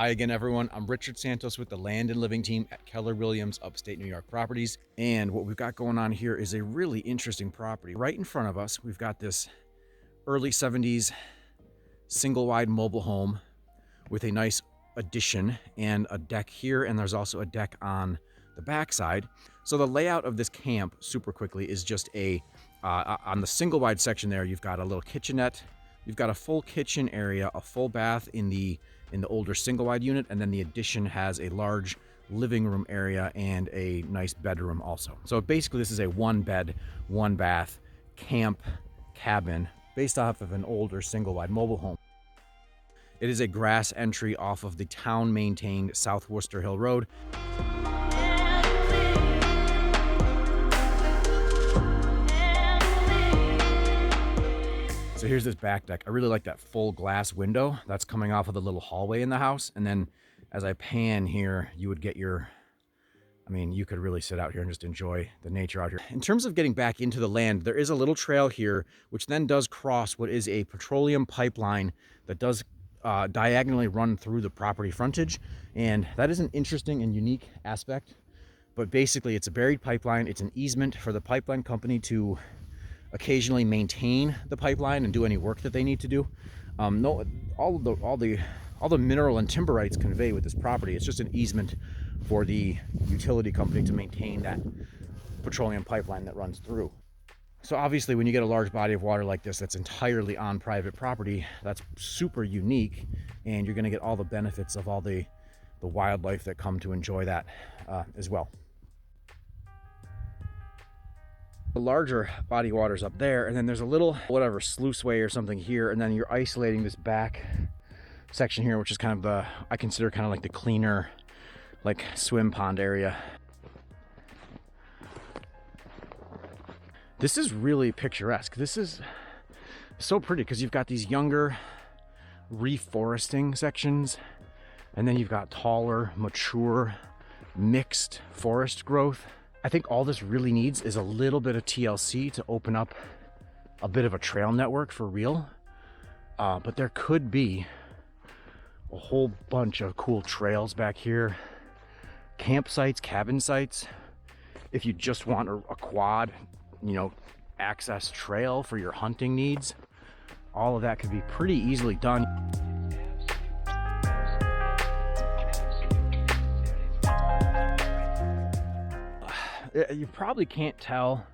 Hi again, everyone. I'm Richard Santos with the Land and Living team at Keller Williams Upstate New York Properties. And what we've got going on here is a really interesting property. Right in front of us, we've got this early 70s single wide mobile home with a nice addition and a deck here. And there's also a deck on the backside. So the layout of this camp, super quickly, is just on the single wide section there, you've got a little kitchenette. You've got a full kitchen area, a full bath in the older single wide unit, and then the addition has a large living room area and a nice bedroom also. So basically this is a 1-bed, 1-bath camp cabin based off of an older single wide mobile home. It is a grass entry off of the town maintained South Worcester Hill Road. So here's this back deck. I really like that full glass window that's coming off of the little hallway in the house. And then as I pan here, you would get you could really sit out here and just enjoy the nature out here. In terms of getting back into the land, there is a little trail here, which then does cross what is a petroleum pipeline that does diagonally run through the property frontage. And that is an interesting and unique aspect. But basically it's a buried pipeline. It's an easement for the pipeline company to occasionally maintain the pipeline and do any work that they need to do. All the mineral and timber rights convey with this property. It's just an easement for the utility company to maintain that petroleum pipeline that runs through. So obviously when you get a large body of water like this that's entirely on private property, that's super unique, and you're going to get all the benefits of all the wildlife that come to enjoy that as well. The larger body of water's up there, and then there's a little sluiceway or something here, and then you're isolating this back section here, which is kind of I consider kind of like the cleaner, like swim pond area. This is really picturesque. This is so pretty because you've got these younger reforesting sections, and then you've got taller, mature, mixed forest growth. I think all this really needs is a little bit of TLC to open up a bit of a trail network for real. But there could be a whole bunch of cool trails back here, campsites, cabin sites. If you just want a quad, access trail for your hunting needs, all of that could be pretty easily done. You probably can't tell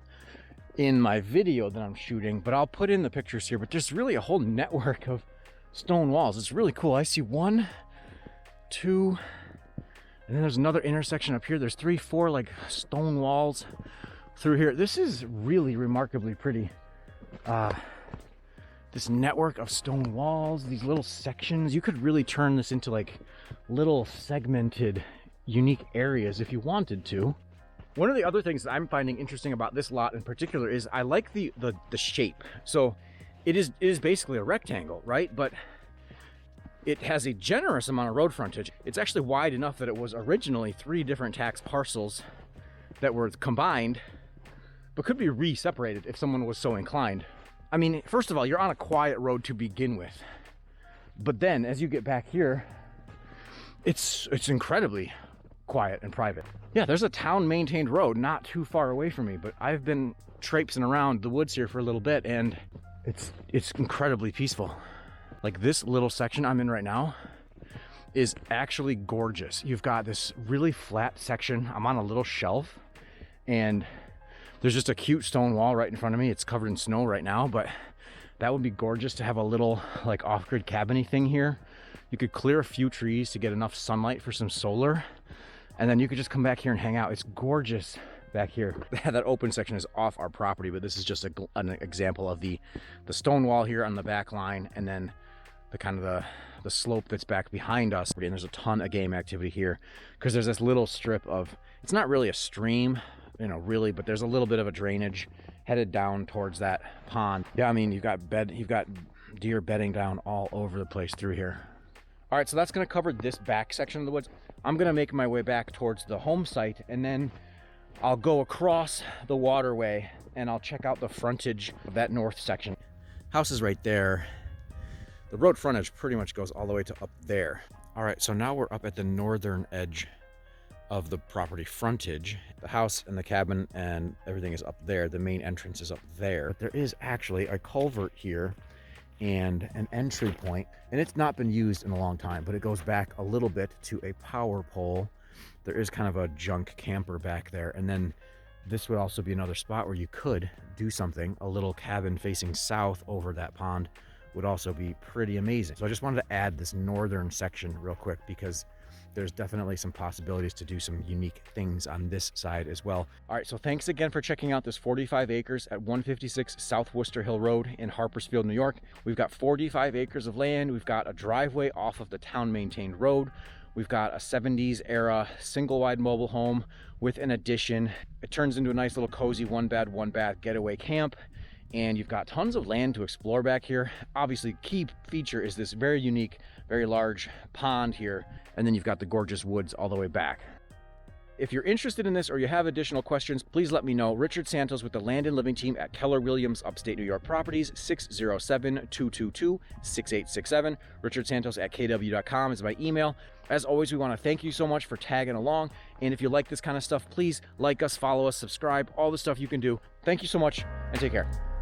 in my video that I'm shooting, but I'll put in the pictures here. But there's really a whole network of stone walls. It's really cool. I see 1, 2, and then there's another intersection up here. There's 3, 4 like stone walls through here. This is really remarkably pretty. This network of stone walls, these little sections, you could really turn this into like little segmented, unique areas if you wanted to. One of the other things that I'm finding interesting about this lot in particular is I like the shape. So it is basically a rectangle, right? But it has a generous amount of road frontage. It's actually wide enough that it was originally 3 different tax parcels that were combined, but could be re-separated if someone was so inclined. I mean, first of all, you're on a quiet road to begin with. But then as you get back here, it's incredibly quiet and private. Yeah, there's a town maintained road not too far away from me, but I've been traipsing around the woods here for a little bit, and it's incredibly peaceful. Like this little section I'm in right now is actually gorgeous. You've got this really flat section. I'm on a little shelf, and there's just a cute stone wall right in front of me. It's covered in snow right now, but that would be gorgeous to have a little like off-grid cabin-y thing here. You could clear a few trees to get enough sunlight for some solar, and then you could just come back here and hang out. It's gorgeous back here. That open section is off our property, but this is just an example of the stone wall here on the back line, and then the kind of the slope that's back behind us. And there's a ton of game activity here because there's this little strip of, it's not really a stream, really, but there's a little bit of a drainage headed down towards that pond. Yeah, I mean, you've got deer bedding down all over the place through here. All right, so that's gonna cover this back section of the woods. I'm gonna make my way back towards the home site, and then I'll go across the waterway and I'll check out the frontage of that north section. House is right there. The road frontage pretty much goes all the way to up there. All right, so now we're up at the northern edge of the property frontage. The house and the cabin and everything is up there. The main entrance is up there. But there is actually a culvert here and an entry point, and it's not been used in a long time, but it goes back a little bit to a power pole. There is kind of a junk camper back there, and then this would also be another spot where you could do something. A little cabin facing south over that pond would also be pretty amazing. So I just wanted to add this northern section real quick because there's definitely some possibilities to do some unique things on this side as well. All right, so thanks again for checking out this 45 acres at 156 South Worcester Hill Road in Harpersfield, New York. We've got 45 acres of land. We've got a driveway off of the town maintained road. We've got a 70s era single wide mobile home with an addition. It turns into a nice little cozy one bed, one bath getaway camp. And you've got tons of land to explore back here. Obviously, key feature is this very unique, very large pond here. And then you've got the gorgeous woods all the way back. If you're interested in this or you have additional questions, please let me know. Richard Santos with the Land and Living Team at Keller Williams Upstate New York Properties, 607-222-6867. Richard Santos at kw.com is my email. As always, we want to thank you so much for tagging along. And if you like this kind of stuff, please like us, follow us, subscribe, all the stuff you can do. Thank you so much and take care.